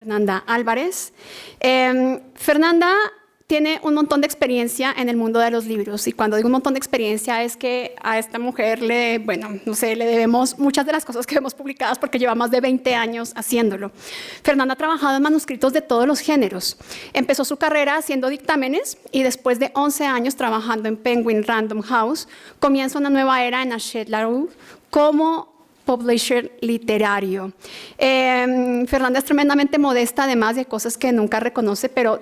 Fernanda Álvarez. Fernanda tiene un montón de experiencia en el mundo de los libros, y cuando digo un montón de experiencia es que a esta mujer le debemos muchas de las cosas que vemos publicadas porque lleva más de 20 años haciéndolo. Fernanda ha trabajado en manuscritos de todos los géneros. Empezó su carrera haciendo dictámenes y después de 11 años trabajando en Penguin Random House, comienza una nueva era en Hachette Laroux como publisher literario. Fernanda es tremendamente modesta, además de cosas que nunca reconoce, pero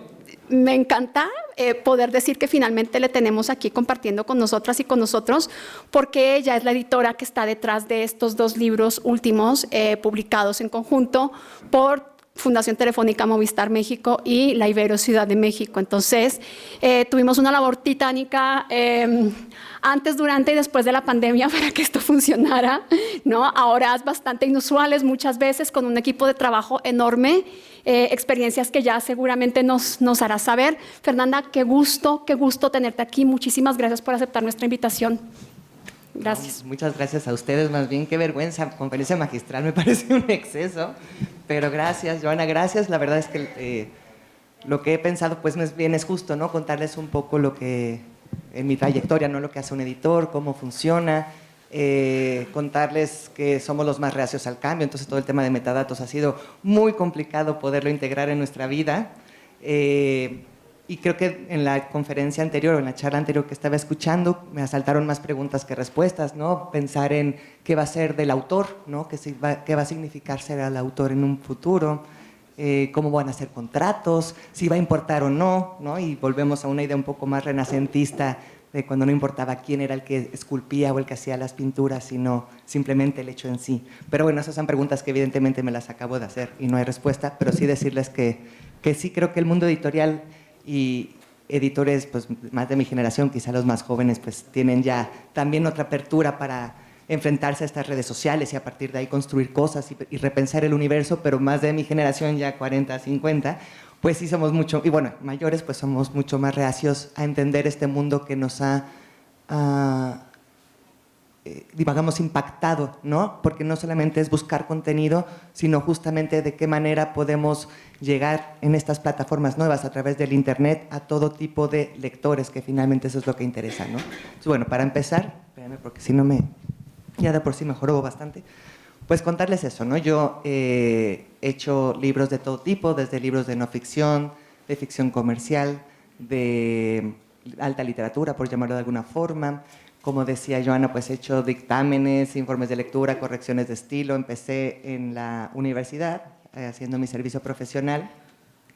me encanta poder decir que finalmente le tenemos aquí compartiendo con nosotras y con nosotros, porque ella es la editora que está detrás de estos 2 libros últimos publicados en conjunto por Fundación Telefónica Movistar México y la Ibero Ciudad de México. Entonces, tuvimos una labor titánica antes, durante y después de la pandemia para que esto funcionara, ¿no? A horas bastante inusuales, muchas veces con un equipo de trabajo enorme, experiencias que ya seguramente nos hará saber. Fernanda, qué gusto tenerte aquí. Muchísimas gracias por aceptar nuestra invitación. Gracias. Muchas gracias a ustedes, más bien, qué vergüenza, conferencia magistral me parece un exceso, pero gracias, Joana, gracias. La verdad es que lo que he pensado, pues más bien es justo, ¿no? Contarles un poco lo que, en mi trayectoria, ¿no? Lo que hace un editor, cómo funciona, contarles que somos los más reacios al cambio, entonces todo el tema de metadatos ha sido muy complicado poderlo integrar en nuestra vida. Y creo que en la conferencia anterior o en la charla anterior que estaba escuchando me asaltaron más preguntas que respuestas, ¿no? Pensar en qué va a ser del autor, ¿no? Qué va a significar ser el autor en un futuro, cómo van a ser contratos, si va a importar o no, ¿no? Y volvemos a una idea un poco más renacentista de cuando no importaba quién era el que esculpía o el que hacía las pinturas, sino simplemente el hecho en sí. Pero bueno, esas son preguntas que evidentemente me las acabo de hacer y no hay respuesta, pero sí decirles que sí creo que el mundo editorial y editores pues, más de mi generación, quizá los más jóvenes, pues tienen ya también otra apertura para enfrentarse a estas redes sociales y a partir de ahí construir cosas y repensar el universo, pero más de mi generación, ya 40, 50, pues sí somos mucho, y bueno, mayores, pues somos mucho más reacios a entender este mundo que nos ha digamos, impactado, ¿no? Porque no solamente es buscar contenido, sino justamente de qué manera podemos llegar en estas plataformas nuevas a través del internet a todo tipo de lectores, que finalmente eso es lo que interesa, ¿no? Entonces, bueno, para empezar, espérame porque si no ya de por sí me jorobo bastante, pues contarles eso, ¿no? Yo he hecho libros de todo tipo, desde libros de no ficción, de ficción comercial, de alta literatura, por llamarlo de alguna forma. Como decía Joana, pues he hecho dictámenes, informes de lectura, correcciones de estilo. Empecé en la universidad haciendo mi servicio profesional.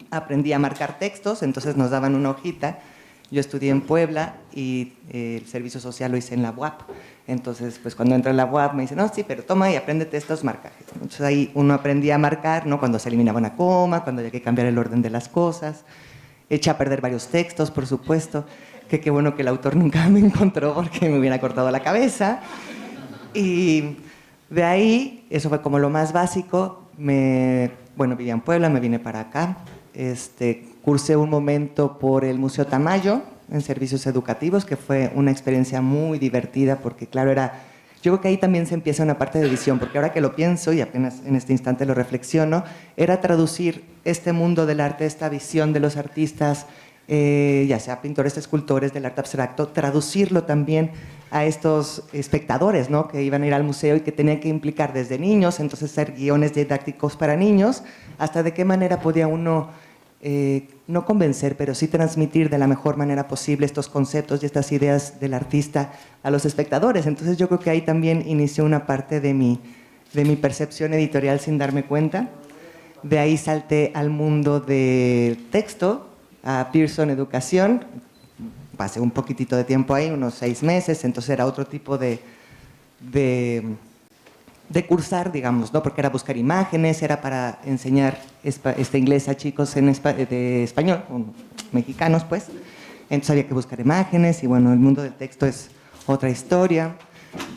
Aprendí a marcar textos, entonces nos daban una hojita. Yo estudié en Puebla y el servicio social lo hice en la UAP. Entonces, pues cuando entré en la UAP me dicen, no, sí, pero toma y apréndete estos marcajes. Entonces ahí uno aprendía a marcar, ¿no? Cuando se eliminaba una coma, cuando había que cambiar el orden de las cosas. Eché a perder varios textos, por supuesto, que qué bueno que el autor nunca me encontró porque me hubiera cortado la cabeza. Y de ahí, eso fue como lo más básico. Bueno, vivía en Puebla, me vine para acá. Cursé un momento por el Museo Tamayo en servicios educativos, que fue una experiencia muy divertida porque, claro, yo creo que ahí también se empieza una parte de edición, porque ahora que lo pienso y apenas en este instante lo reflexiono, era traducir este mundo del arte, esta visión de los artistas, ya sea pintores, escultores, del arte abstracto, traducirlo también a estos espectadores, ¿no? Que iban a ir al museo y que tenían que implicar desde niños, entonces hacer guiones didácticos para niños, hasta de qué manera podía uno no convencer, pero sí transmitir de la mejor manera posible estos conceptos y estas ideas del artista a los espectadores. Entonces yo creo que ahí también inició una parte de mi percepción editorial sin darme cuenta. De ahí salté al mundo del texto, a Pearson Educación. Pasé un poquitito de tiempo ahí, unos 6 meses, entonces era otro tipo de cursar, digamos, ¿no? Porque era buscar imágenes, era para enseñar inglés a chicos de español, mexicanos, pues. Entonces había que buscar imágenes y, bueno, el mundo del texto es otra historia.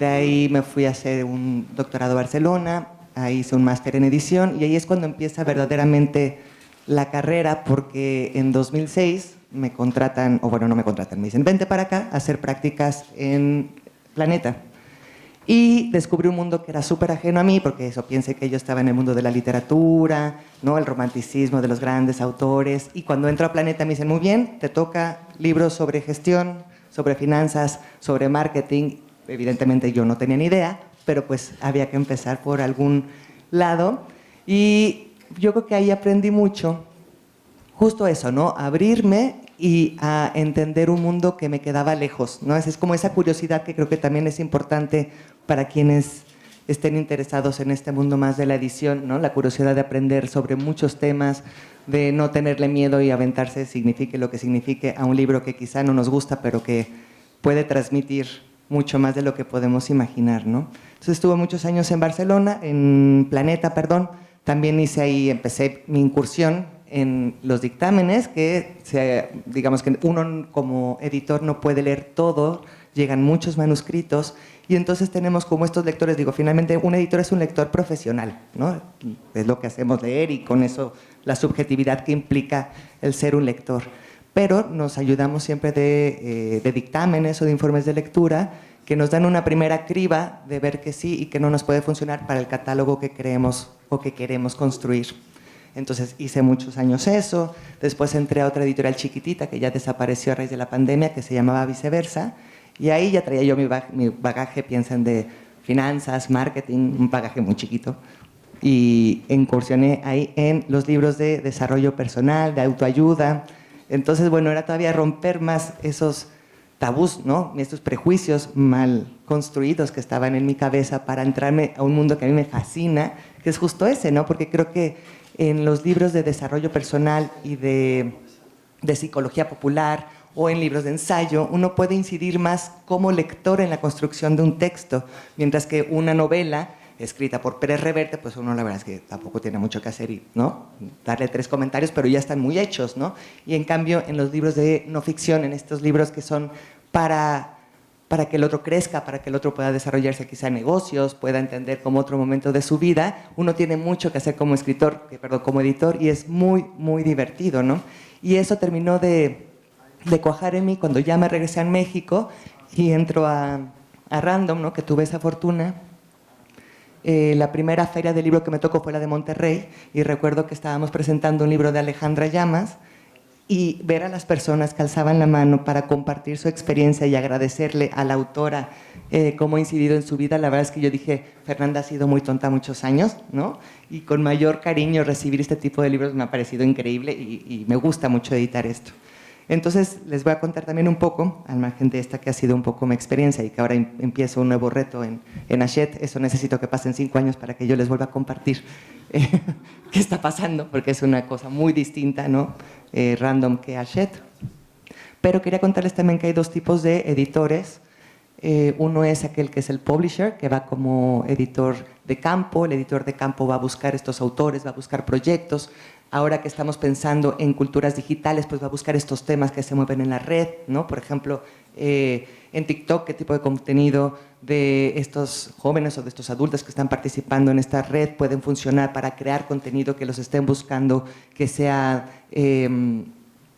De ahí me fui a hacer un doctorado a Barcelona, ahí hice un máster en edición y ahí es cuando empieza verdaderamente la carrera, porque en 2006 me contratan, o bueno, no me contratan, me dicen, vente para acá a hacer prácticas en Planeta. Y descubrí un mundo que era súper ajeno a mí, porque eso, piense que yo estaba en el mundo de la literatura, ¿no? El romanticismo de los grandes autores. Y cuando entro a Planeta me dicen, muy bien, te toca libros sobre gestión, sobre finanzas, sobre marketing. Evidentemente yo no tenía ni idea, pero pues había que empezar por algún lado. Y yo creo que ahí aprendí mucho, justo eso, ¿no? Abrirme y a entender un mundo que me quedaba lejos, ¿no? Es como esa curiosidad que creo que también es importante para quienes estén interesados en este mundo más de la edición, ¿no? La curiosidad de aprender sobre muchos temas, de no tenerle miedo y aventarse, signifique lo que signifique, a un libro que quizá no nos gusta, pero que puede transmitir mucho más de lo que podemos imaginar, ¿no? Entonces estuve muchos años en Barcelona, en Planeta, perdón. También hice ahí, empecé mi incursión en los dictámenes, digamos que uno como editor no puede leer todo, llegan muchos manuscritos y entonces tenemos como estos lectores, digo, finalmente un editor es un lector profesional, ¿no? Es lo que hacemos leer y con eso la subjetividad que implica el ser un lector. Pero nos ayudamos siempre de dictámenes o de informes de lectura que nos dan una primera criba de ver que sí y que no nos puede funcionar para el catálogo que creemos o que queremos construir. Entonces hice muchos años eso, después entré a otra editorial chiquitita que ya desapareció a raíz de la pandemia, que se llamaba Viceversa, y ahí ya traía yo mi bagaje, piensen, de finanzas, marketing, un bagaje muy chiquito, y incursioné ahí en los libros de desarrollo personal, de autoayuda. Entonces, bueno, era todavía romper más esos tabús, ¿no? Estos prejuicios mal construidos que estaban en mi cabeza para entrarme a un mundo que a mí me fascina, que es justo ese, ¿no? Porque creo que en los libros de desarrollo personal y de psicología popular o en libros de ensayo, uno puede incidir más como lector en la construcción de un texto, mientras que una novela escrita por Pérez Reverte, pues uno la verdad es que tampoco tiene mucho que hacer y, ¿no? Darle 3 comentarios, pero ya están muy hechos, ¿no? Y en cambio, en los libros de no ficción, en estos libros que son para que el otro crezca, para que el otro pueda desarrollarse quizá en negocios, pueda entender como otro momento de su vida, uno tiene mucho que hacer como escritor, como editor, y es muy, muy divertido, ¿no? Y eso terminó de cuajar en mí cuando ya me regresé a México y entro a Random, ¿no? Que tuve esa fortuna. La primera feria del libro que me tocó fue la de Monterrey y recuerdo que estábamos presentando un libro de Alejandra Llamas y ver a las personas que alzaban la mano para compartir su experiencia y agradecerle a la autora cómo ha incidido en su vida, la verdad es que yo dije, Fernanda ha sido muy tonta muchos años, ¿no? Y con mayor cariño recibir este tipo de libros me ha parecido increíble y me gusta mucho editar esto. Entonces, les voy a contar también un poco, al margen de esta que ha sido un poco mi experiencia y que ahora empiezo un nuevo reto en Hachette. Eso necesito que pasen 5 años para que yo les vuelva a compartir qué está pasando, porque es una cosa muy distinta, ¿no? Random que Hachette. Pero quería contarles también que hay 2 tipos de editores. Uno es aquel que es el publisher, que va como editor de campo. El editor de campo va a buscar estos autores, va a buscar proyectos. Ahora que estamos pensando en culturas digitales, pues va a buscar estos temas que se mueven en la red, ¿no? Por ejemplo, en TikTok, qué tipo de contenido de estos jóvenes o de estos adultos que están participando en esta red pueden funcionar para crear contenido que los estén buscando, que sea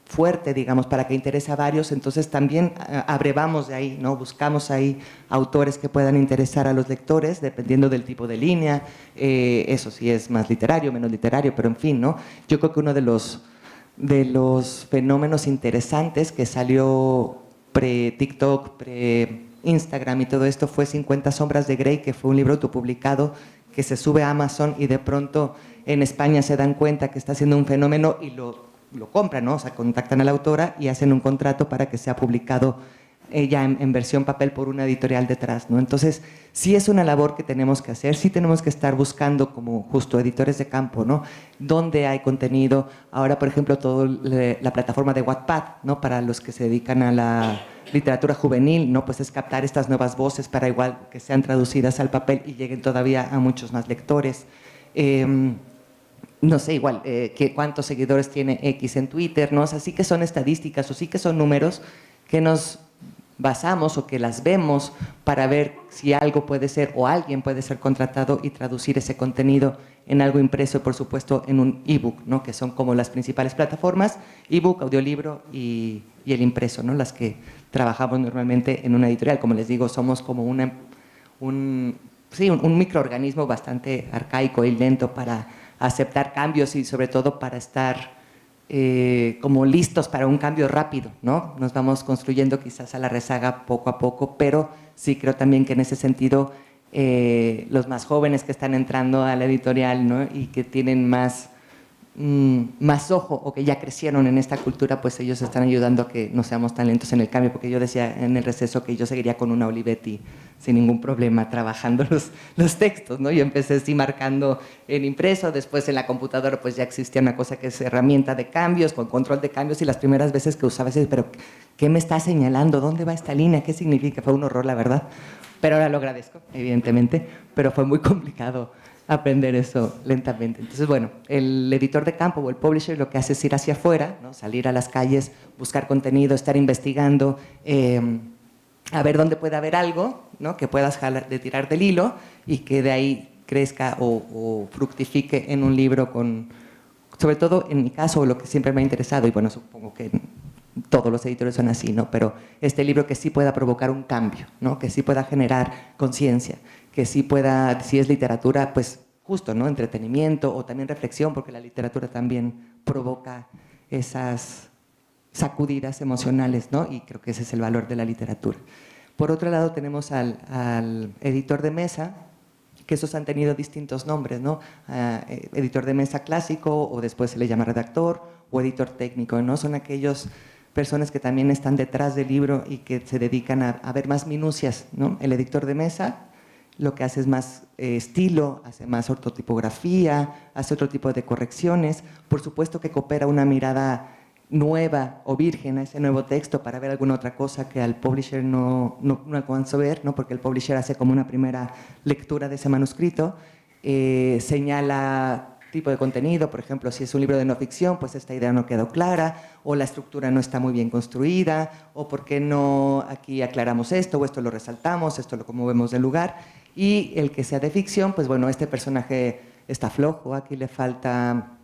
fuerte, digamos, para que interese a varios. Entonces también abrevamos de ahí, ¿no? Buscamos ahí autores que puedan interesar a los lectores, dependiendo del tipo de línea, eso sí es más literario, menos literario, pero en fin, ¿no? Yo creo que uno de los fenómenos interesantes que salió pre-TikTok, pre-Instagram y todo esto fue 50 sombras de Grey, que fue un libro autopublicado que se sube a Amazon y de pronto en España se dan cuenta que está siendo un fenómeno y lo compran, ¿no? O sea, contactan a la autora y hacen un contrato para que sea publicado ya en versión papel por una editorial detrás, ¿no? Entonces, sí es una labor que tenemos que hacer, sí tenemos que estar buscando como justo editores de campo, ¿no? Dónde hay contenido. Ahora, por ejemplo, toda la plataforma de Wattpad, ¿no? Para los que se dedican a la literatura juvenil, ¿no? Pues es captar estas nuevas voces para igual que sean traducidas al papel y lleguen todavía a muchos más lectores. No sé, igual, cuántos seguidores tiene X en Twitter, ¿no? O sea, sí que son estadísticas o sí que son números que nos basamos o que las vemos para ver si algo puede ser o alguien puede ser contratado y traducir ese contenido en algo impreso, por supuesto, en un ebook, ¿no? Que son como las principales plataformas, ebook, audiolibro y el impreso, ¿no? Las que trabajamos normalmente en una editorial. Como les digo, somos como una un microorganismo bastante arcaico y lento para aceptar cambios y sobre todo para estar como listos para un cambio rápido, ¿no? Nos vamos construyendo quizás a la rezaga poco a poco, pero sí creo también que en ese sentido los más jóvenes que están entrando a la editorial, ¿no? Y que tienen más ojo o que ya crecieron en esta cultura, pues ellos están ayudando a que no seamos tan lentos en el cambio, porque yo decía en el receso que yo seguiría con una Olivetti sin ningún problema trabajando los textos, ¿no? Yo empecé así marcando en impreso, después en la computadora pues ya existía una cosa que es herramienta de cambios, con control de cambios, y las primeras veces que usaba decía, pero ¿qué me está señalando? ¿Dónde va esta línea? ¿Qué significa? Fue un horror, la verdad, pero ahora lo agradezco, evidentemente, pero fue muy complicado aprender eso lentamente. Entonces, bueno, el editor de campo o el publisher lo que hace es ir hacia afuera, ¿no? Salir a las calles, buscar contenido, estar investigando, a ver dónde puede haber algo, ¿no? Que puedas de tirar del hilo y que de ahí crezca o fructifique en un libro con, sobre todo en mi caso, lo que siempre me ha interesado, y bueno, supongo que todos los editores son así, ¿no? Pero este libro que sí pueda provocar un cambio, ¿no? Que sí pueda generar conciencia, que sí pueda, si es literatura, pues justo, ¿no? Entretenimiento o también reflexión, porque la literatura también provoca esas sacudidas emocionales, ¿no? Y creo que ese es el valor de la literatura. Por otro lado tenemos al editor de mesa, que esos han tenido distintos nombres, ¿no? Editor de mesa clásico, o después se le llama redactor, o editor técnico, ¿no? Son aquellos personas que también están detrás del libro y que se dedican a ver más minucias, ¿no? El editor de mesa lo que hace es más estilo, hace más ortotipografía, hace otro tipo de correcciones. Por supuesto que coopera una mirada nueva o virgen a ese nuevo texto para ver alguna otra cosa que al publisher no alcanza a ver, ¿no? Porque el publisher hace como una primera lectura de ese manuscrito, señala tipo de contenido, por ejemplo, si es un libro de no ficción, pues esta idea no quedó clara, o la estructura no está muy bien construida, o por qué no aquí aclaramos esto, o esto lo resaltamos, esto lo movemos del lugar. Y el que sea de ficción, pues bueno, este personaje está flojo, aquí le falta,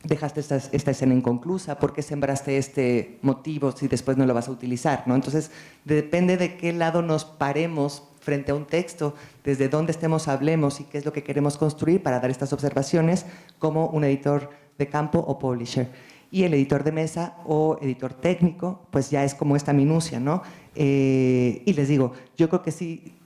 dejaste esta escena inconclusa, ¿por qué sembraste este motivo si después no lo vas a utilizar, ¿no? Entonces, depende de qué lado nos paremos frente a un texto, desde dónde estemos hablemos y qué es lo que queremos construir para dar estas observaciones como un editor de campo o publisher. Y el editor de mesa o editor técnico, pues ya es como esta minucia, ¿no? Y les digo, yo creo que sí,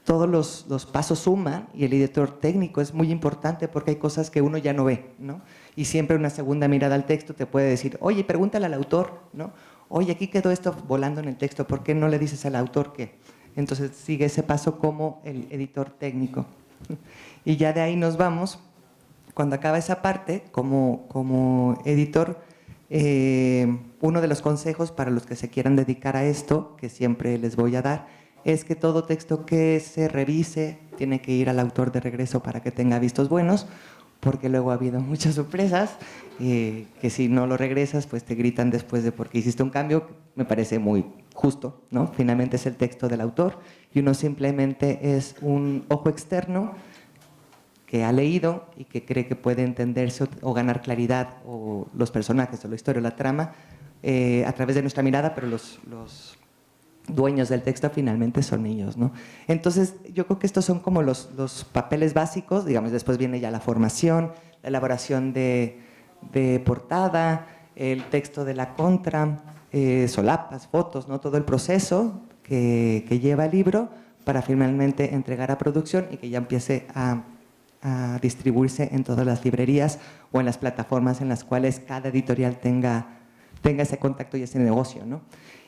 todos los pasos suman y el editor técnico es muy importante porque hay cosas que uno ya no ve, ¿no? Y siempre una segunda mirada al texto te puede decir, oye, pregúntale al autor, ¿no? Oye, aquí quedó esto volando en el texto, ¿por qué no le dices al autor qué? Entonces sigue ese paso como el editor técnico. Y ya de ahí nos vamos, cuando acaba esa parte, como editor, uno de los consejos para los que se quieran dedicar a esto, que siempre les voy a dar, es que todo texto que se revise tiene que ir al autor de regreso para que tenga vistos buenos, porque luego ha habido muchas sorpresas, que si no lo regresas, pues te gritan después de porque hiciste un cambio, me parece muy justo, ¿no? Finalmente es el texto del autor y uno simplemente es un ojo externo que ha leído y que cree que puede entenderse o ganar claridad o los personajes o la historia o la trama a través de nuestra mirada, pero los dueños del texto finalmente son ellos, ¿no? Entonces yo creo que estos son como los papeles básicos, digamos, después viene ya la formación, la elaboración de portada, el texto de la contra, solapas, fotos, ¿no? Todo el proceso que lleva el libro para finalmente entregar a producción y que ya empiece a distribuirse en todas las librerías o en las plataformas en las cuales cada editorial tenga ese contacto y ese negocio, ¿no?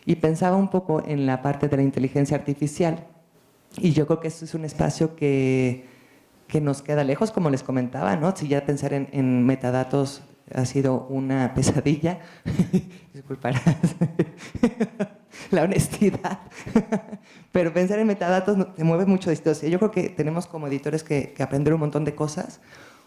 Y pensaba un poco en la parte de la inteligencia artificial y yo creo que eso es un espacio que nos queda lejos, como les comentaba, ¿no? Si ya pensar en metadatos ha sido una pesadilla, disculparás la honestidad, pero pensar en metadatos te mueve mucho de distancia. Yo creo que tenemos como editores que aprender un montón de cosas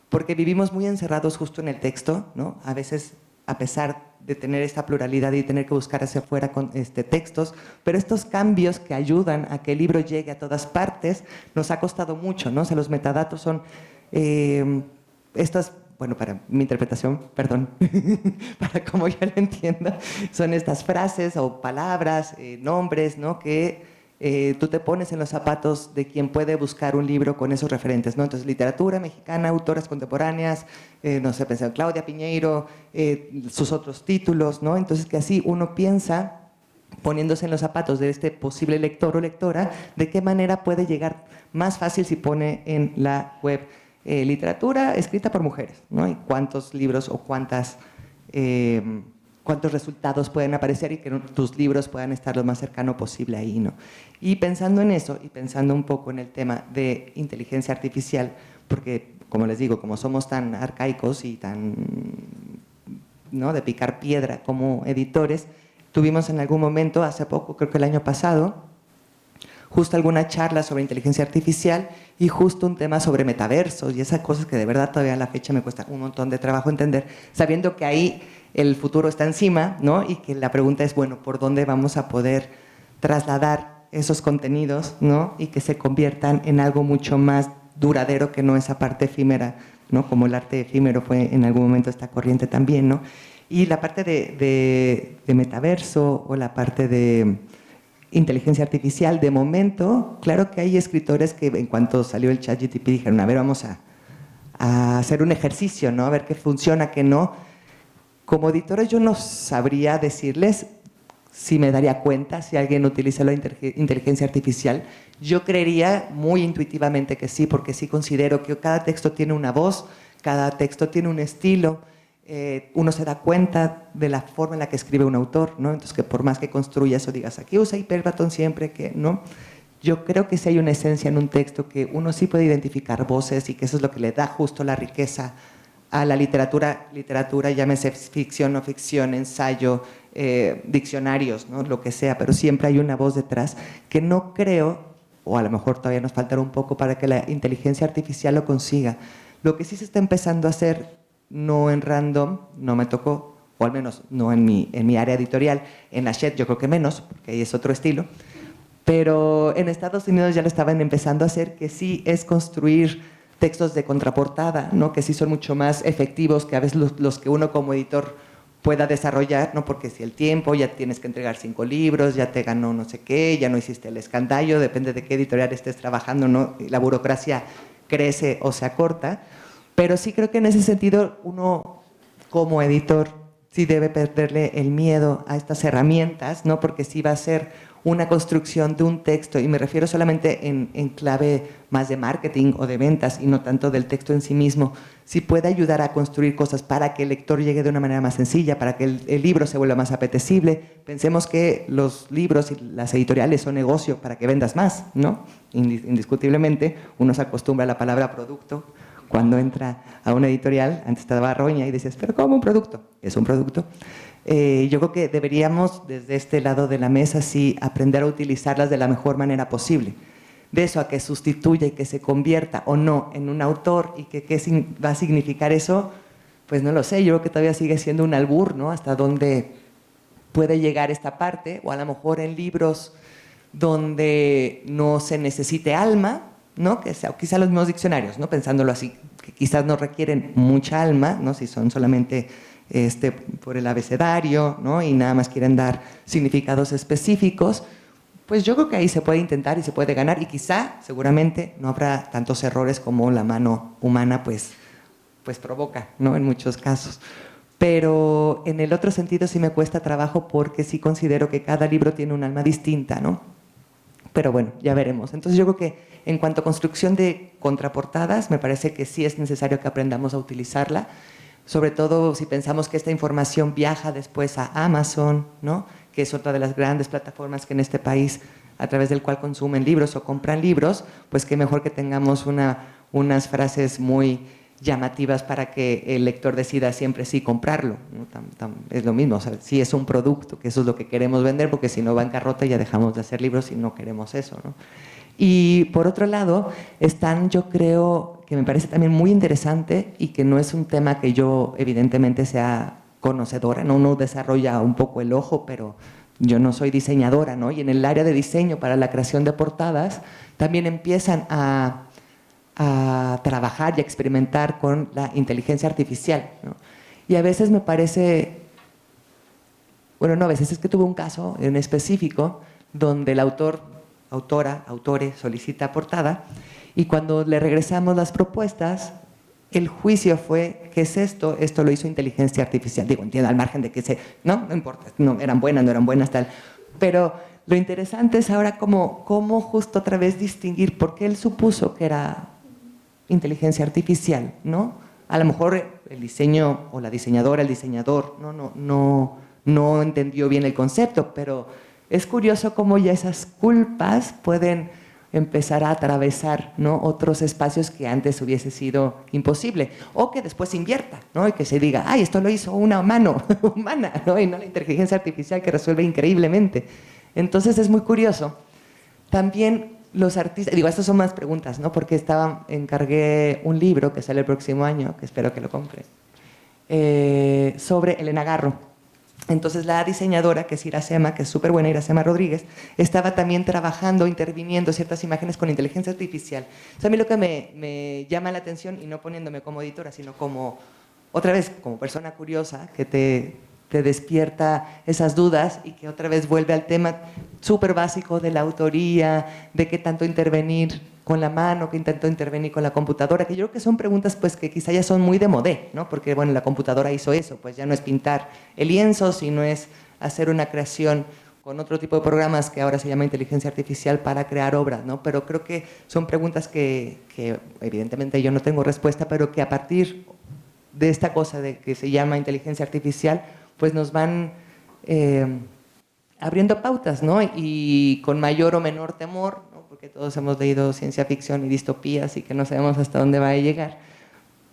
porque vivimos muy encerrados justo en el texto, ¿no? A veces, a pesar de tener esta pluralidad y tener que buscar hacia afuera con textos, pero estos cambios que ayudan a que el libro llegue a todas partes nos ha costado mucho, ¿no? O sea, los metadatos son estas, bueno, para mi interpretación, perdón, para como yo lo entiendo, son estas frases o palabras, nombres, ¿no? Que tú te pones en los zapatos de quien puede buscar un libro con esos referentes, ¿no? Entonces, literatura mexicana, autoras contemporáneas, no sé, pensé en Claudia Piñeiro, sus otros títulos, ¿no? Entonces, que así uno piensa, poniéndose en los zapatos de este posible lector o lectora, de qué manera puede llegar más fácil si pone en la web literatura escrita por mujeres, ¿no? Y cuántos libros o cuántos resultados pueden aparecer y que tus libros puedan estar lo más cercano posible ahí, ¿no? Y pensando en eso y pensando un poco en el tema de inteligencia artificial, porque como les digo, como somos tan arcaicos y tan, ¿no?, de picar piedra como editores, tuvimos en algún momento, hace poco, creo que el año pasado, justo alguna charla sobre inteligencia artificial y justo un tema sobre metaversos y esas cosas que de verdad todavía a la fecha me cuesta un montón de trabajo entender, sabiendo que ahí el futuro está encima, ¿no? Y que la pregunta es, bueno, ¿por dónde vamos a poder trasladar esos contenidos, ¿no? Y que se conviertan en algo mucho más duradero que no esa parte efímera, ¿no? Como el arte efímero fue en algún momento esta corriente también, ¿no? Y la parte de metaverso o la parte de inteligencia artificial, de momento, claro que hay escritores que en cuanto salió el ChatGPT dijeron, a ver, vamos a hacer un ejercicio, ¿no? A ver qué funciona, qué no. Como editores yo no sabría decirles si me daría cuenta si alguien utiliza la inteligencia artificial. Yo creería muy intuitivamente que sí, porque sí considero que cada texto tiene una voz, cada texto tiene un estilo, uno se da cuenta de la forma en la que escribe un autor, ¿no? Entonces, que por más que construyas o digas, aquí usa hiperbatón siempre, que no. Yo creo que sí hay una esencia en un texto que uno sí puede identificar voces y que eso es lo que le da justo la riqueza a la literatura, llámese ficción, no ficción, ensayo, diccionarios, ¿no? Lo que sea, pero siempre hay una voz detrás que no creo, o a lo mejor todavía nos faltará un poco para que la inteligencia artificial lo consiga. Lo que sí se está empezando a hacer, no en Random, no me tocó, o al menos no en mi área editorial, en Hachette yo creo que menos, porque ahí es otro estilo, pero en Estados Unidos ya lo estaban empezando a hacer, que sí es construir textos de contraportada, ¿no? Que sí son mucho más efectivos que a veces los que uno como editor pueda desarrollar, ¿no? Porque si el tiempo, ya tienes que entregar 5 libros, ya te ganó no sé qué, ya no hiciste el escandallo, depende de qué editorial estés trabajando, ¿no? La burocracia crece o se acorta, pero sí creo que en ese sentido uno como editor sí debe perderle el miedo a estas herramientas, ¿no? Porque sí va a ser una construcción de un texto, y me refiero solamente en clave más de marketing o de ventas y no tanto del texto en sí mismo, si puede ayudar a construir cosas para que el lector llegue de una manera más sencilla, para que el libro se vuelva más apetecible. Pensemos que los libros y las editoriales son negocio para que vendas más, ¿no? Indiscutiblemente, uno se acostumbra a la palabra producto. Cuando entra a una editorial, antes estaba roña y decías, ¿pero cómo un producto? Es un producto. Yo creo que deberíamos, desde este lado de la mesa, sí aprender a utilizarlas de la mejor manera posible. De eso a que sustituya y que se convierta o no en un autor y que qué va a significar eso, pues no lo sé. Yo creo que todavía sigue siendo un albur, ¿no? Hasta dónde puede llegar esta parte, o a lo mejor en libros donde no se necesite alma, ¿no? Que sea, o quizá los mismos diccionarios, ¿no? Pensándolo así, que quizás no requieren mucha alma, ¿no? Si son solamente por el abecedario, ¿no? Y nada más quieren dar significados específicos, pues yo creo que ahí se puede intentar y se puede ganar, y quizá, seguramente, no habrá tantos errores como la mano humana pues provoca, ¿no? En muchos casos. Pero en el otro sentido sí me cuesta trabajo, porque sí considero que cada libro tiene un alma distinta, ¿no? Pero bueno, ya veremos. Entonces yo creo que en cuanto a construcción de contraportadas, me parece que sí es necesario que aprendamos a utilizarla, sobre todo si pensamos que esta información viaja después a Amazon, ¿no? Que es otra de las grandes plataformas que en este país, a través del cual consumen libros o compran libros, pues qué mejor que tengamos unas frases muy llamativas para que el lector decida siempre sí comprarlo, ¿no? Es lo mismo, o sea, sí es un producto, que eso es lo que queremos vender, porque si no va en carrota ya dejamos de hacer libros y no queremos eso, ¿no? Y por otro lado, están, yo creo, que me parece también muy interesante, y que no es un tema que yo evidentemente sea conocedora, ¿no? Uno desarrolla un poco el ojo, pero yo no soy diseñadora, ¿no? Y en el área de diseño para la creación de portadas también empiezan a trabajar y a experimentar con la inteligencia artificial, ¿no? Y a veces me parece, bueno, no a veces, es que tuve un caso en específico donde el autor autora, autore, solicita portada, y cuando le regresamos las propuestas, el juicio fue, ¿qué es esto? Esto lo hizo inteligencia artificial. Digo, entiendo, al margen de que no importa, no eran buenas, tal. Pero lo interesante es ahora cómo justo otra vez distinguir por qué él supuso que era inteligencia artificial, ¿no? A lo mejor el diseño o la diseñadora, el diseñador, no entendió bien el concepto, pero es curioso cómo ya esas culpas pueden empezar a atravesar, ¿no?, otros espacios que antes hubiese sido imposible, o que después se invierta, ¿no?, y que se diga, ay, esto lo hizo una mano humana, ¿no?, y no la inteligencia artificial que resuelve increíblemente. Entonces es muy curioso. También los artistas, digo, estas son más preguntas, ¿no?, porque encargué un libro que sale el próximo año, que espero que lo compre, sobre Elena Garro. Entonces la diseñadora, que es Iracema, que es súper buena, Iracema Rodríguez, estaba también trabajando, interviniendo ciertas imágenes con inteligencia artificial. O sea, a mí lo que me llama la atención, y no poniéndome como editora, sino como, otra vez, como persona curiosa, que te despierta esas dudas y que otra vez vuelve al tema súper básico de la autoría, de qué tanto intervenir con la mano, qué tanto intervenir con la computadora, que yo creo que son preguntas pues que quizá ya son muy de modé, ¿no? Porque bueno, la computadora hizo eso, pues ya no es pintar el lienzo, sino es hacer una creación con otro tipo de programas que ahora se llama inteligencia artificial para crear obras, ¿no? Pero creo que son preguntas que evidentemente yo no tengo respuesta, pero que a partir de esta cosa de que se llama inteligencia artificial, pues nos van abriendo pautas, ¿no? Y con mayor o menor temor, ¿no?, porque todos hemos leído ciencia ficción y distopías y que no sabemos hasta dónde va a llegar.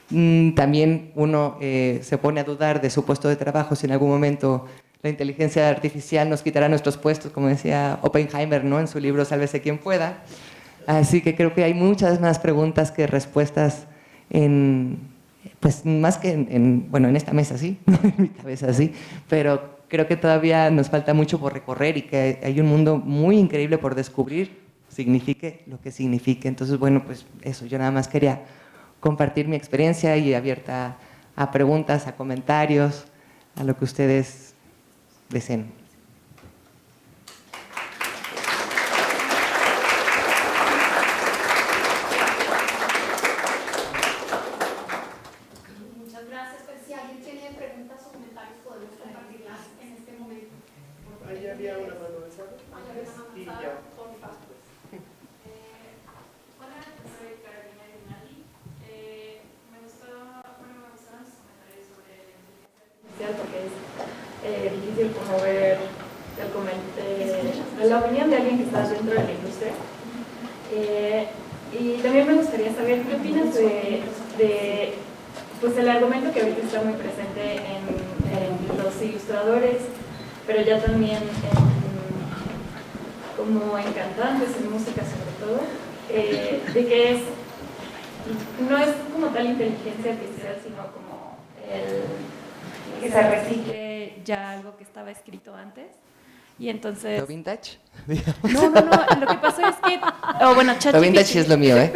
También uno se pone a dudar de su puesto de trabajo si en algún momento la inteligencia artificial nos quitará nuestros puestos, como decía Oppenheimer, ¿no?, en su libro Sálvese quien pueda. Así que creo que hay muchas más preguntas que respuestas pues más que en esta mesa sí, en mi cabeza sí, pero creo que todavía nos falta mucho por recorrer y que hay un mundo muy increíble por descubrir, signifique lo que signifique. Entonces, bueno, pues eso, yo nada más quería compartir mi experiencia y abierta a preguntas, a comentarios, a lo que ustedes deseen. Porque es difícil como ver la opinión de alguien que está dentro de la industria. Y también me gustaría saber qué opinas pues el argumento que ahorita está muy presente en los ilustradores, pero ya también como en cantantes, en música sobre todo, de que no es como tal inteligencia artificial, sino como que se recicle ya algo que estaba escrito antes. Y entonces... ¿Lo vintage? No, lo que pasa es que... ChatGPT... Lo vintage es lo mío, ¿eh?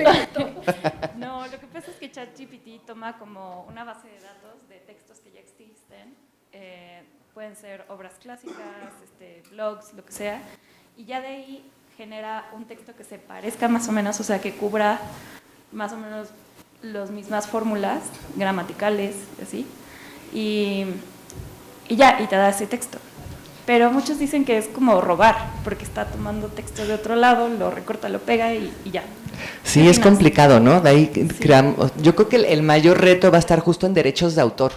No, lo que pasa es que ChatGPT toma como una base de datos de textos que ya existen, pueden ser obras clásicas, blogs, lo que sea, y ya de ahí genera un texto que se parezca más o menos, o sea, que cubra más o menos las mismas fórmulas gramaticales, así, y te da ese texto. Pero muchos dicen que es como robar, porque está tomando texto de otro lado, lo recorta, lo pega y ya. Sí, es complicado, ¿no? De ahí Sí. yo creo que el mayor reto va a estar justo en derechos de autor,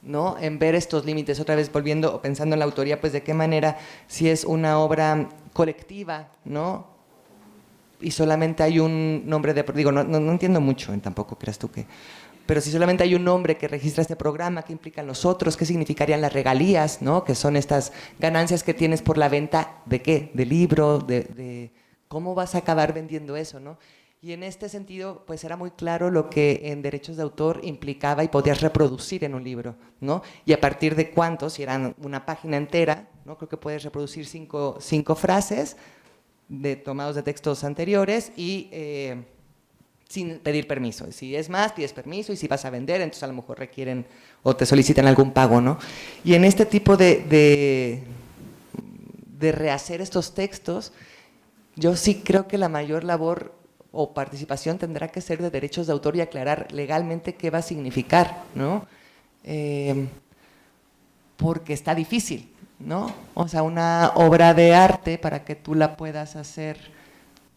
¿no? En ver estos límites, otra vez volviendo o pensando en la autoría, pues de qué manera, si es una obra colectiva, ¿no?, y solamente hay un nombre no entiendo mucho, tampoco creas tú que... Pero si solamente hay un nombre que registra este programa, ¿qué implican los otros? ¿Qué significarían las regalías, ¿no?, que son estas ganancias que tienes por la venta de qué, de libro, de cómo vas a acabar vendiendo eso, ¿no? Y en este sentido, pues era muy claro lo que en derechos de autor implicaba y podías reproducir en un libro, ¿no? Y a partir de cuánto, si eran una página entera, ¿no?, creo que puedes reproducir cinco frases tomados de textos anteriores y sin pedir permiso. Si es más, pides permiso, y si vas a vender, entonces a lo mejor requieren o te solicitan algún pago, ¿no? Y en este tipo de rehacer estos textos, Yo sí creo que la mayor labor o participación tendrá que ser de derechos de autor y aclarar legalmente qué va a significar, ¿no? Porque está difícil, ¿no? O sea, una obra de arte, para que tú la puedas hacer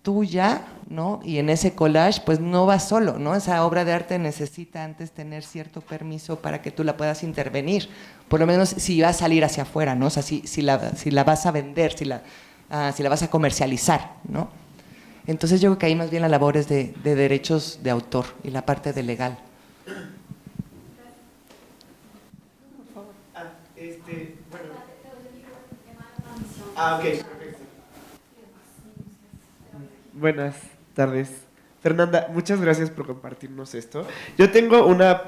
tuya, ¿no? Y en ese collage, pues no va solo, ¿no? Esa obra de arte necesita antes tener cierto permiso para que tú la puedas intervenir, por lo menos si va a salir hacia afuera, ¿no? O sea, si la vas a vender, si la vas a comercializar, ¿no? Entonces yo creo que ahí más bien la labor es de derechos de autor y la parte de legal. Bueno. Ok, perfecto. Buenas tardes. Fernanda, muchas gracias por compartirnos esto. Yo tengo una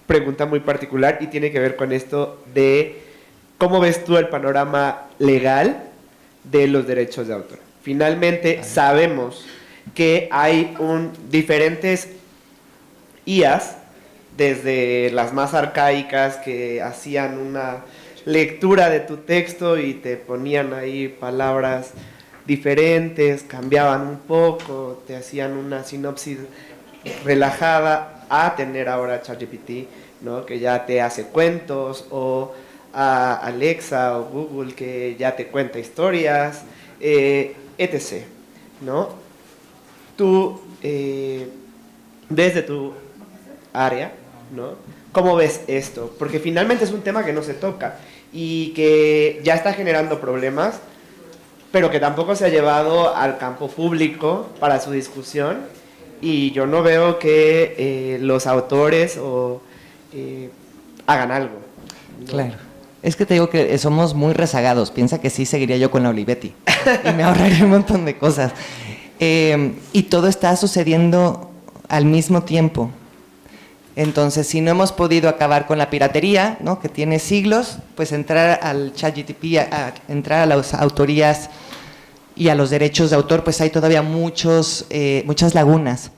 pregunta muy particular y tiene que ver con esto de cómo ves tú el panorama legal de los derechos de autor. Finalmente sabemos que hay diferentes IAs, desde las más arcaicas que hacían una lectura de tu texto y te ponían ahí palabras diferentes, cambiaban un poco, te hacían una sinopsis relajada, a tener ahora ChatGPT, ¿no? Que ya te hace cuentos, o a Alexa o Google que ya te cuenta historias, etc., ¿no? Tú, desde tu área, ¿no? ¿Cómo ves esto? Porque finalmente es un tema que no se toca y que ya está generando problemas, pero que tampoco se ha llevado al campo público para su discusión, y yo no veo que los autores hagan algo, ¿no? Claro. Es que te digo que somos muy rezagados. Piensa que sí seguiría yo con la Olivetti y me ahorraría un montón de cosas. Y todo está sucediendo al mismo tiempo. Entonces, si no hemos podido acabar con la piratería, ¿no? Que tiene siglos, pues entrar al ChatGPT, entrar a las autorías y a los derechos de autor, pues hay todavía muchas lagunas.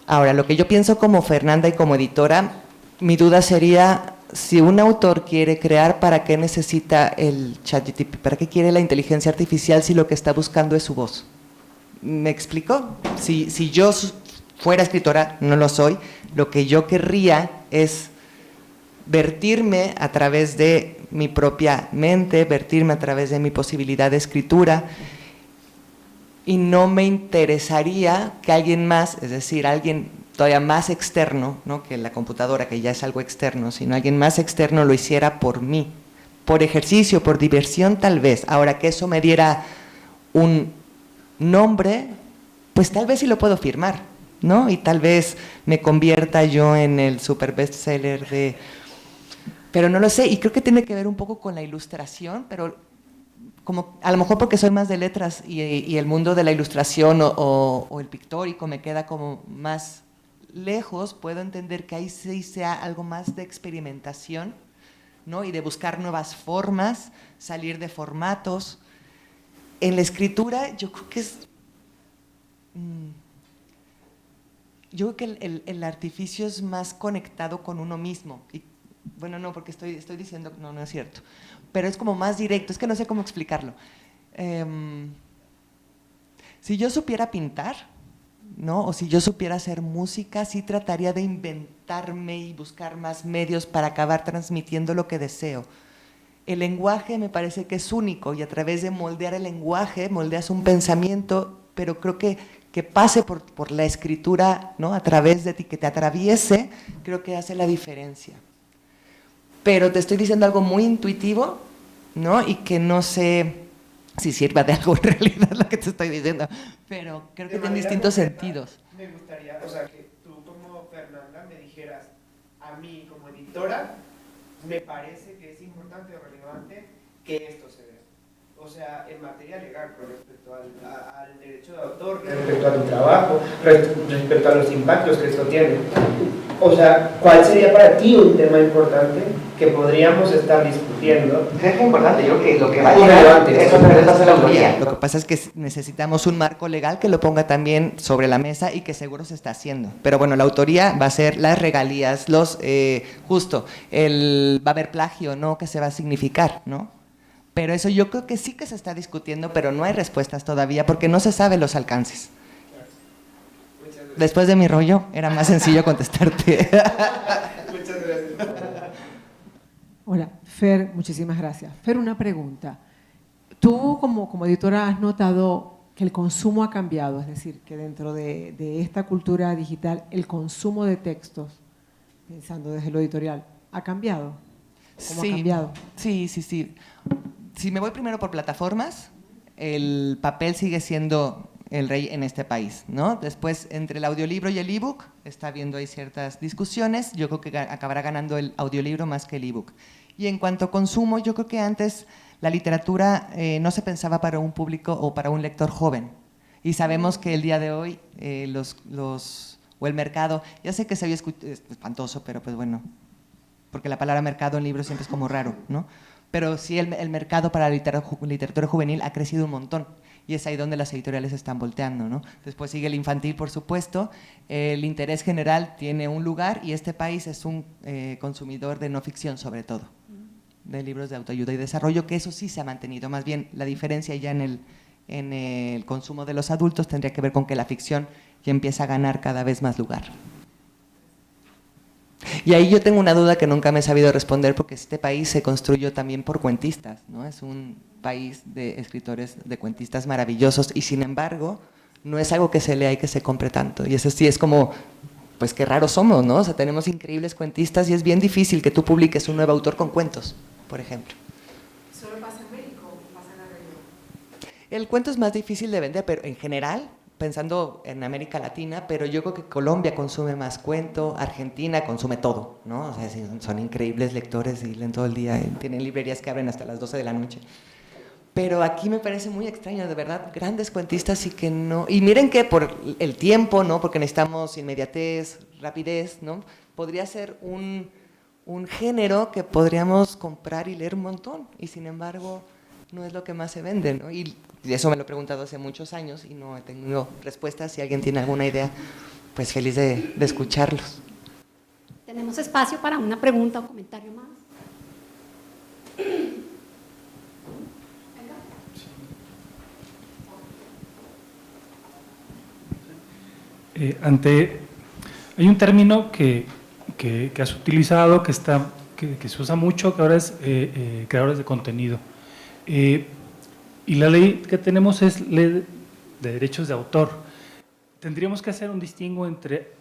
Ahora, lo que yo pienso como Fernanda y como editora, mi duda sería, si un autor quiere crear, ¿para qué necesita el ChatGPT? ¿Para qué quiere la inteligencia artificial si lo que está buscando es su voz? ¿Me explico? Si yo fuera escritora, no lo soy, lo que yo querría es vertirme a través de mi propia mente, vertirme a través de mi posibilidad de escritura, y no me interesaría que alguien más, es decir, alguien todavía más externo, ¿no? Que la computadora, que ya es algo externo, sino alguien más externo lo hiciera por mí, por ejercicio, por diversión tal vez. Ahora, que eso me diera un nombre, pues tal vez sí lo puedo firmar, ¿no? Y tal vez me convierta yo en el super bestseller de... Pero no lo sé, y creo que tiene que ver un poco con la ilustración, pero como a lo mejor porque soy más de letras y el mundo de la ilustración o el pictórico me queda como más lejos, puedo entender que ahí sí sea algo más de experimentación, ¿no? Y de buscar nuevas formas, salir de formatos. En la escritura yo creo que es... Yo creo que el artificio es más conectado con uno mismo. Y, bueno, no, porque estoy diciendo, no es cierto. Pero es como más directo, es que no sé cómo explicarlo. Si yo supiera pintar, ¿no? O si yo supiera hacer música, sí trataría de inventarme y buscar más medios para acabar transmitiendo lo que deseo. El lenguaje me parece que es único, y a través de moldear el lenguaje, moldeas un pensamiento, pero creo que pase por la escritura, ¿no? A través de ti, que te atraviese, creo que hace la diferencia. Pero te estoy diciendo algo muy intuitivo, ¿no? Y que no sé si sirva de algo en realidad lo que te estoy diciendo, pero creo que tiene distintos sentidos. Me gustaría, o sea, que tú como Fernanda me dijeras, a mí como editora, me parece que es importante o relevante que esto se vea. O sea, en materia legal, con respecto al derecho de autor, respecto a tu trabajo, respecto a los impactos que esto tiene. O sea, ¿cuál sería para ti un tema importante que podríamos estar discutiendo? Es importante, yo creo que lo que va a llegar es la autoría. Lo que pasa es que necesitamos un marco legal que lo ponga también sobre la mesa, y que seguro se está haciendo. Pero bueno, la autoría va a ser las regalías, va a haber plagio, ¿no? ¿Qué se va a significar, no? Pero eso yo creo que sí que se está discutiendo, pero no hay respuestas todavía porque no se saben los alcances. Después de mi rollo, era más sencillo contestarte. Muchas gracias. Hola, Fer, muchísimas gracias. Fer, una pregunta. Tú como editora has notado que el consumo ha cambiado, es decir, que dentro de esta cultura digital el consumo de textos, pensando desde lo editorial, ¿ha cambiado? ¿Cómo ha cambiado? Sí. Si me voy primero por plataformas, el papel sigue siendo el rey en este país, ¿no? Después, entre el audiolibro y el ebook, está habiendo ahí ciertas discusiones. Yo creo que acabará ganando el audiolibro más que el ebook. Y en cuanto a consumo, yo creo que antes la literatura no se pensaba para un público o para un lector joven. Y sabemos que el día de hoy o el mercado, ya sé que se oye espantoso, pero pues bueno, porque la palabra mercado en libros siempre es como raro, ¿no? Pero sí el mercado para la literatura juvenil ha crecido un montón. Y es ahí donde las editoriales están volteando, ¿no? Después sigue el infantil, por supuesto. El interés general tiene un lugar y este país es un consumidor de no ficción, sobre todo, de libros de autoayuda y desarrollo, que eso sí se ha mantenido. Más bien, la diferencia ya en el consumo de los adultos tendría que ver con que la ficción ya empieza a ganar cada vez más lugar. Y ahí yo tengo una duda que nunca me he sabido responder, porque este país se construyó también por cuentistas, ¿no? Es un país de escritores, de cuentistas maravillosos, y sin embargo no es algo que se lea y que se compre tanto. Y eso sí es como, pues qué raros somos, ¿no? O sea, tenemos increíbles cuentistas y es bien difícil que tú publiques un nuevo autor con cuentos, por ejemplo. ¿Solo pasa en México o pasa en la región? El cuento es más difícil de vender, pero en general, pensando en América Latina, pero yo creo que Colombia consume más cuento, Argentina consume todo, ¿no? O sea, son increíbles lectores y leen todo el día, y tienen librerías que abren hasta las 12 de la noche. Pero aquí me parece muy extraño, de verdad, grandes cuentistas y que no... Y miren que por el tiempo, ¿no? Porque necesitamos inmediatez, rapidez, ¿no? Podría ser un género que podríamos comprar y leer un montón, y sin embargo no es lo que más se vende, ¿no? Y eso me lo he preguntado hace muchos años y no he tenido respuestas. Si alguien tiene alguna idea, pues feliz de escucharlos. Tenemos espacio para una pregunta o comentario más. Hay un término que has utilizado, que se usa mucho, que ahora es creadores de contenido. Y la ley que tenemos es ley de derechos de autor. Tendríamos que hacer un distingo entre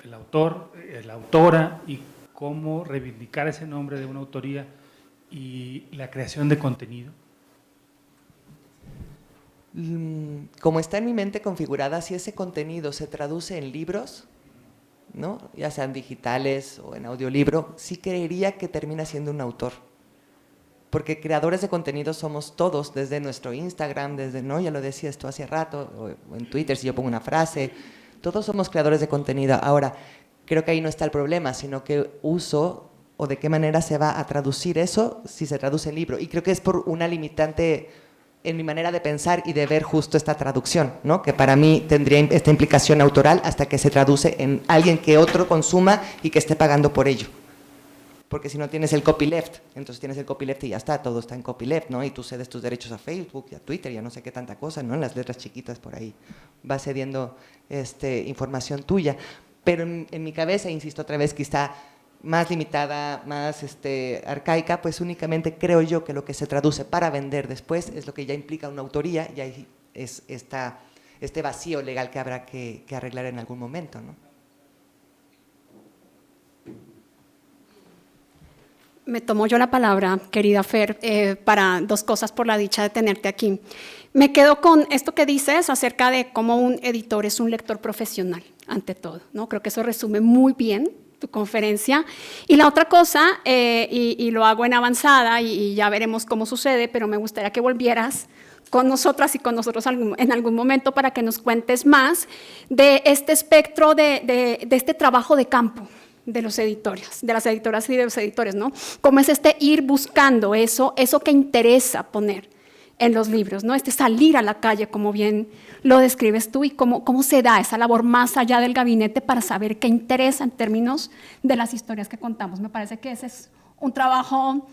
el autor, la autora, y cómo reivindicar ese nombre de una autoría y la creación de contenido. Como está en mi mente configurada, si ese contenido se traduce en libros, ¿no? Ya sean digitales o en audiolibro, sí creería que termina siendo un autor. Porque creadores de contenido somos todos, desde nuestro Instagram, desde, ¿no? Ya lo decías tú hace rato, o en Twitter, si yo pongo una frase, todos somos creadores de contenido. Ahora, creo que ahí no está el problema, sino que uso o de qué manera se va a traducir eso si se traduce en libro. Y creo que es por una limitante en mi manera de pensar y de ver justo esta traducción, ¿no? Que para mí tendría esta implicación autoral hasta que se traduce en alguien que otro consuma y que esté pagando por ello. Porque si no tienes el copyleft, entonces tienes el copyleft y ya está, todo está en copyleft, ¿no? Y tú cedes tus derechos a Facebook y a Twitter y a no sé qué tanta cosa, ¿no? En las letras chiquitas por ahí va cediendo información tuya. Pero en mi cabeza, insisto otra vez, que está más limitada, más arcaica, pues únicamente creo yo que lo que se traduce para vender después es lo que ya implica una autoría y ahí es este vacío legal que habrá que arreglar en algún momento, ¿no? Me tomo yo la palabra, querida Fer, para dos cosas, por la dicha de tenerte aquí. Me quedo con esto que dices acerca de cómo un editor es un lector profesional, ante todo, ¿no? Creo que eso resume muy bien tu conferencia. Y la otra cosa, y lo hago en avanzada y ya veremos cómo sucede, pero me gustaría que volvieras con nosotras y con nosotros en algún momento para que nos cuentes más de este espectro de este trabajo de campo de los editores, de las editoras y de los editores, ¿no? Cómo es ir buscando eso que interesa poner en los libros, ¿no? Salir a la calle, como bien lo describes tú, y cómo se da esa labor más allá del gabinete para saber qué interesa en términos de las historias que contamos. Me parece que ese es un trabajo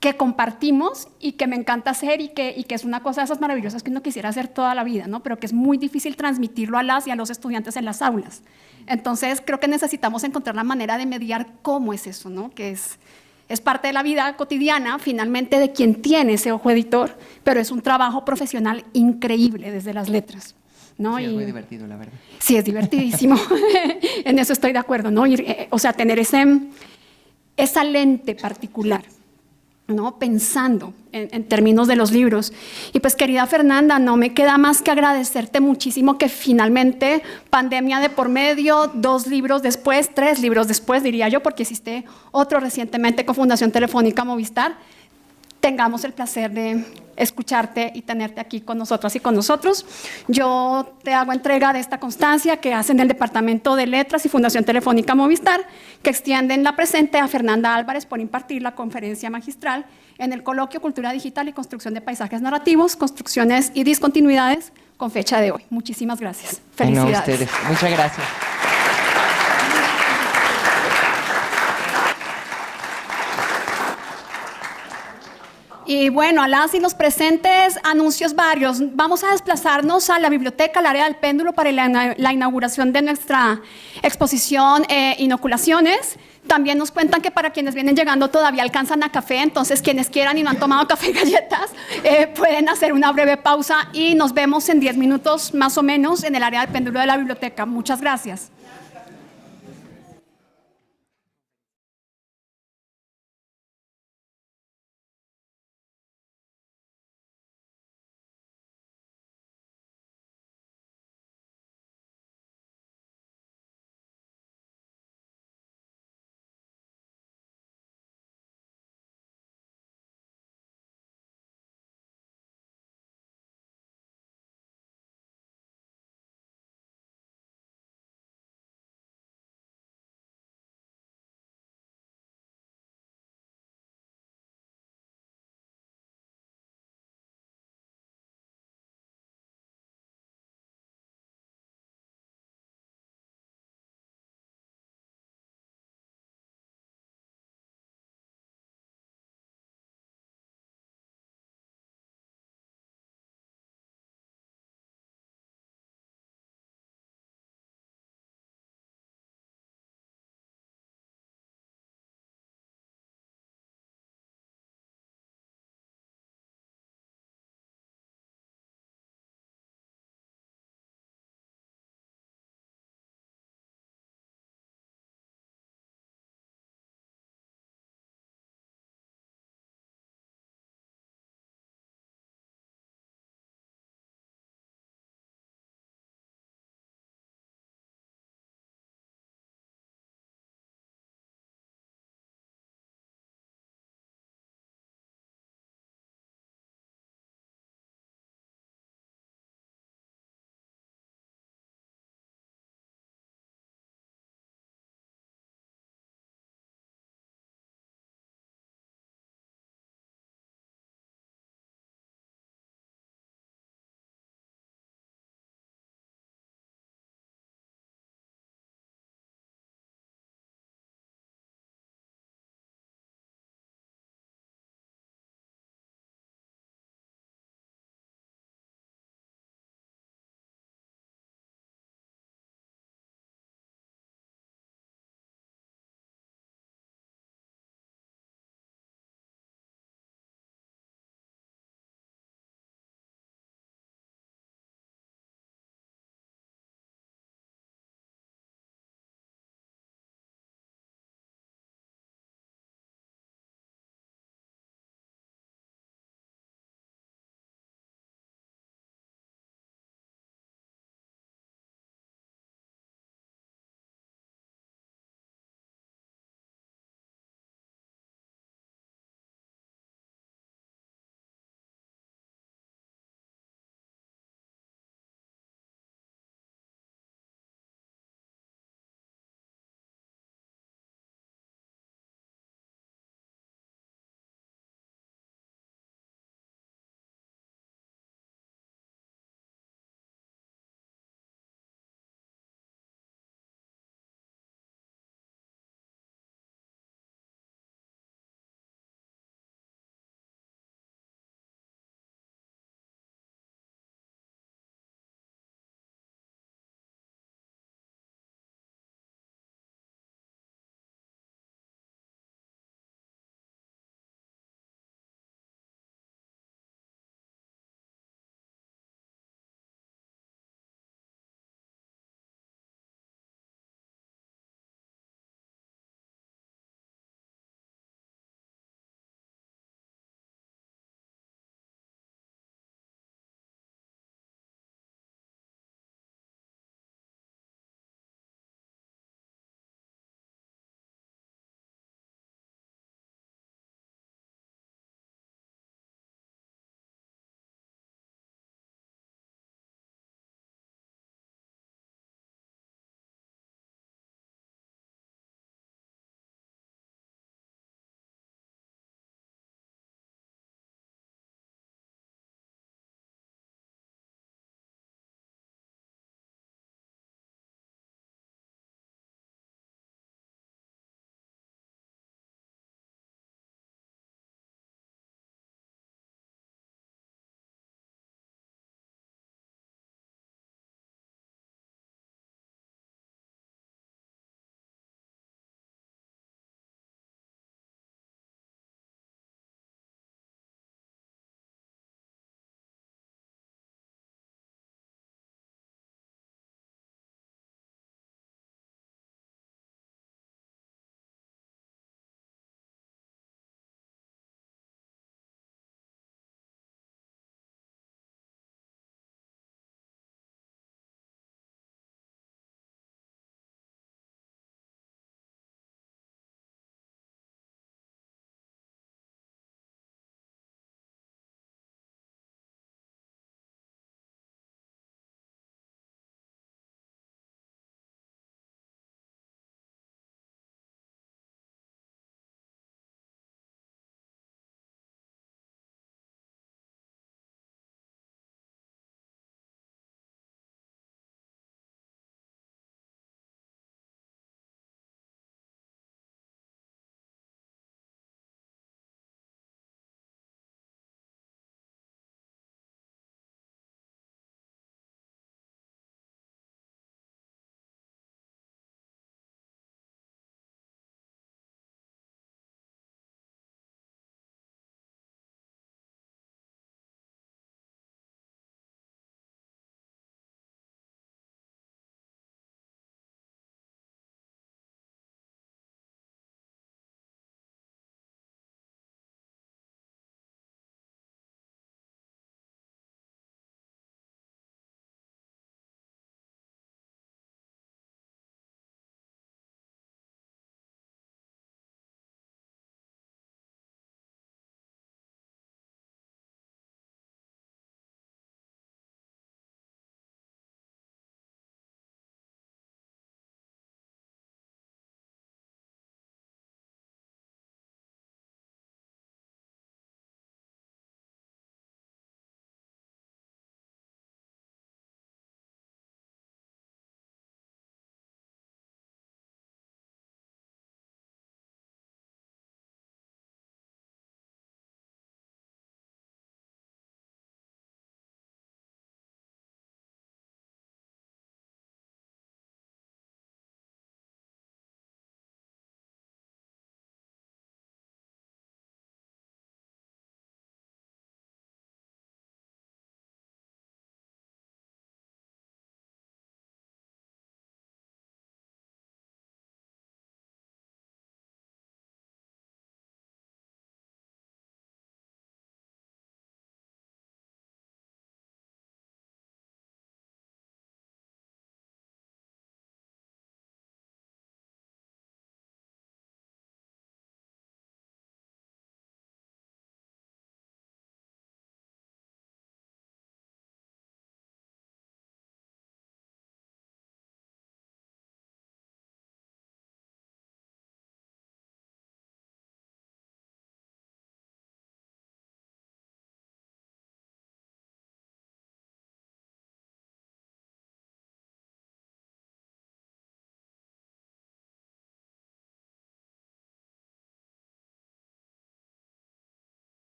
que compartimos y que me encanta hacer y que es una cosa de esas maravillosas que uno quisiera hacer toda la vida, ¿no? Pero que es muy difícil transmitirlo a las y a los estudiantes en las aulas. Entonces, creo que necesitamos encontrar la manera de mediar cómo es eso, ¿no? Que es parte de la vida cotidiana, finalmente, de quien tiene ese ojo editor, pero es un trabajo profesional increíble desde las letras, ¿no? Sí, es muy divertido, la verdad. Sí, es divertidísimo. En eso estoy de acuerdo, ¿no? O sea, tener esa lente particular, ¿no? Pensando en términos de los libros. Y pues, querida Fernanda, no me queda más que agradecerte muchísimo que finalmente, pandemia de por medio, 2 libros después, 3 libros después, diría yo, porque hiciste otro recientemente con Fundación Telefónica Movistar, tengamos el placer de escucharte y tenerte aquí con nosotras y con nosotros. Yo te hago entrega de esta constancia que hacen el Departamento de Letras y Fundación Telefónica Movistar, que extienden la presente a Fernanda Álvarez por impartir la conferencia magistral en el coloquio Cultura Digital y Construcción de Paisajes Narrativos, Construcciones y Discontinuidades, con fecha de hoy. Muchísimas gracias. Felicidades. No, a ustedes. Muchas gracias. Y bueno, a las y los presentes, anuncios varios. Vamos a desplazarnos a la biblioteca, al área del péndulo, para la inauguración de nuestra exposición Inoculaciones. También nos cuentan que para quienes vienen llegando todavía alcanzan a café, entonces quienes quieran y no han tomado café y galletas, pueden hacer una breve pausa y nos vemos en 10 minutos más o menos en el área del péndulo de la biblioteca. Muchas gracias.